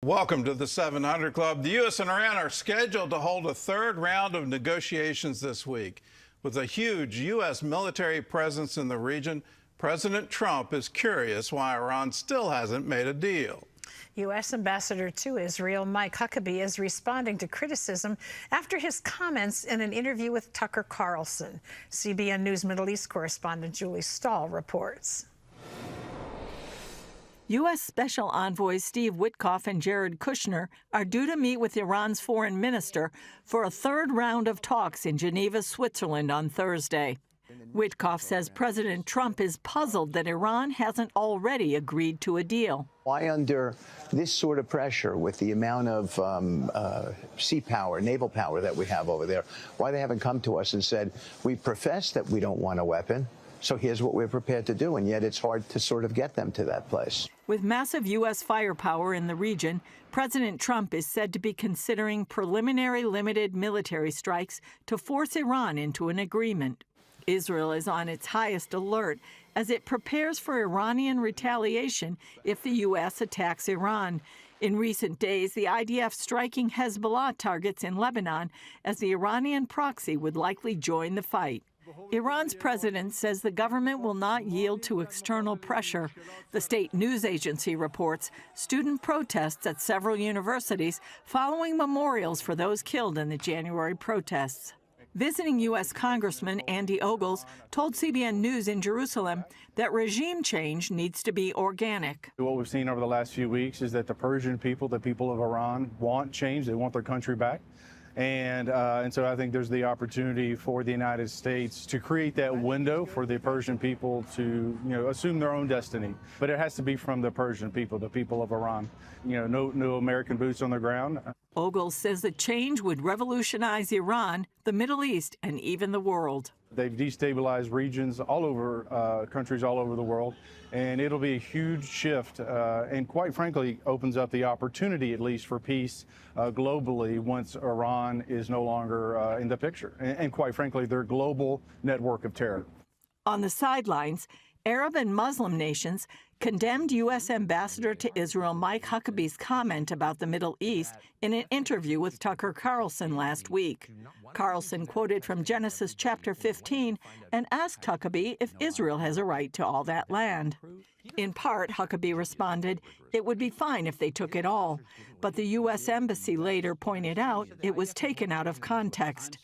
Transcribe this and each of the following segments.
Welcome to the 700 Club. The U.S. and Iran are scheduled to hold a third round of negotiations this week. With a huge U.S. military presence in the region, President Trump is curious why Iran still hasn't made a deal. U.S. Ambassador to Israel Mike Huckabee is responding to criticism after his comments in an interview with Tucker Carlson. CBN News Middle East correspondent Julie Stahl reports. U.S. Special Envoys Steve Witkoff and Jared Kushner are due to meet with Iran's foreign minister for a third round of talks in Geneva, Switzerland on Thursday. Witkoff says President Trump is puzzled that Iran hasn't already agreed to a deal. Why under this sort of pressure with the amount of sea power, naval power that we have over there, why they haven't come to us and said, we profess that we don't want a weapon, so here's what we're prepared to do, and yet it's hard to sort of get them to that place. With massive U.S. firepower in the region, President Trump is said to be considering preliminary limited military strikes to force Iran into an agreement. Israel is on its highest alert as it prepares for Iranian retaliation if the U.S. attacks Iran. In recent days, the IDF striking Hezbollah targets in Lebanon as the Iranian proxy would likely join the fight. Iran's president says the government will not yield to external pressure. The state news agency reports student protests at several universities following memorials for those killed in the January protests. Visiting U.S. Congressman Andy Ogles told CBN News in Jerusalem that regime change needs to be organic. What we've seen over the last few weeks is that the Persian people, the people of Iran, want change. They want their country back. And so I think there's the opportunity for the United States to create that window for the Persian people to, assume their own destiny. But it has to be from the Persian people, the people of Iran. No American boots on the ground. Ogles says the change would revolutionize Iran, the Middle East, and even the world. They've destabilized regions all over, countries all over the world, and it'll be a huge shift and quite frankly opens up the opportunity at least for peace globally once Iran is no longer in the picture and quite frankly their global network of terror. On the sidelines, Arab and Muslim nations condemned U.S. Ambassador to Israel Mike Huckabee's comment about the Middle East in an interview with Tucker Carlson last week. Carlson quoted from Genesis chapter 15 and asked Huckabee if Israel has a right to all that land. In part, Huckabee responded, it would be fine if they took it all. But the U.S. Embassy later pointed out it was taken out of context.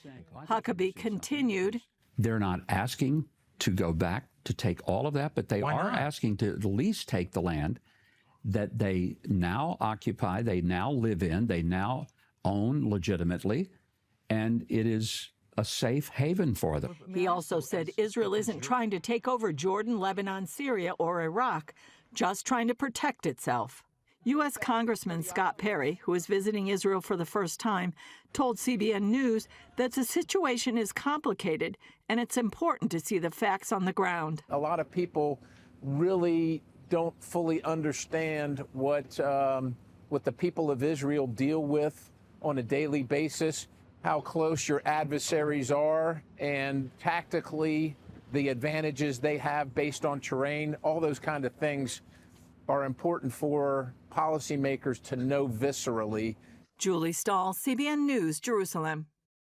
Huckabee continued, they're not asking to go back to take all of that, but they are asking to at least take the land that they now occupy, they now live in, they now own legitimately, and it is a safe haven for them. He also said Israel isn't trying to take over Jordan, Lebanon, Syria, or Iraq, just trying to protect itself. U.S. Congressman Scott Perry, who is visiting Israel for the first time, told CBN News that the situation is complicated and it's important to see the facts on the ground. A lot of people really don't fully understand what the people of Israel deal with on a daily basis, how close your adversaries are, and tactically the advantages they have based on terrain. All those kind of things are important for policymakers to know viscerally. Julie Stahl, CBN News, Jerusalem.